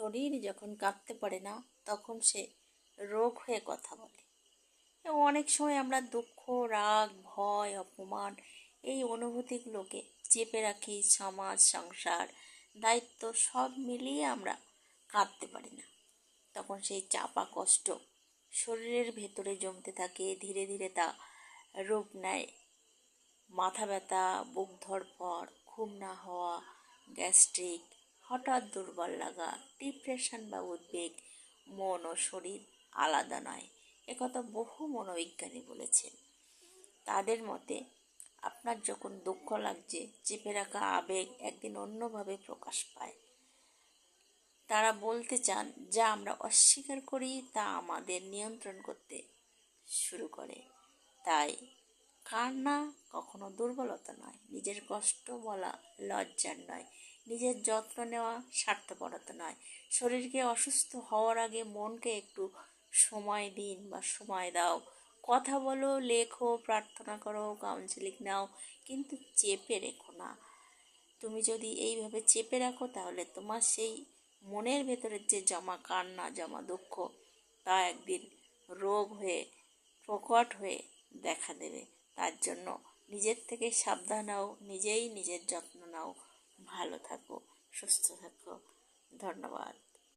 শরীর যখন কাঁপতে পারে না তখন সে রোগ হয়ে কথা বলে। এবং অনেক সময় আমরা দুঃখ, রাগ, ভয়, অপমান এই অনুভূতিগুলোকে চেপে রাখি। সমাজ, সংসার, দায়িত্ব সব মিলিয়ে আমরা কাঁদতে পারি না। তখন সেই চাপা কষ্ট শরীরের ভেতরে জমতে থাকে। ধীরে ধীরে তা রূপ নেয় মাথা ব্যথা, বুক ধড়ফড়, ঘুম না হওয়া, গ্যাস্ট্রিক, হঠাৎ দুর্বল লাগা, ডিপ্রেশন বা উদ্বেগ। মন ও শরীর আলাদা নয়, একথা বহু মনোবিজ্ঞানী বলেছেন। তাদের মতে আপনার যখন দুঃখ লাগছে, চেপে রাখা আবেগ একদিন অন্যভাবে প্রকাশ পায়। তারা বলতে চান, যা আমরা অস্বীকার করি তা আমাদের নিয়ন্ত্রণ করতে শুরু করে। তাই কান্না কখনো দুর্বলতা নয়, নিজের কষ্ট বলা লজ্জার নয়, নিজের যত্ন নেওয়া স্বার্থপরতা নয়। শরীরকে অসুস্থ হওয়ার আগে মনকে একটু সময় দিন বা সময় দাও। কথা বলো, লেখো, প্রার্থনা করো, কাউন্সিলিং নাও, কিন্তু চেপে রেখো না। তুমি যদি এইভাবে চেপে রাখো তাহলে তোমার সেই মনের ভেতরের যে জমা কান্না, জমা দুঃখ, তা একদিন রোগ হয়ে প্রকট হয়ে দেখা দেবে। তার জন্য নিজের থেকে সাবধান হও, নিজেই নিজের যত্ন নাও। ভালো থাকো, সুস্থ থাকো। ধন্যবাদ।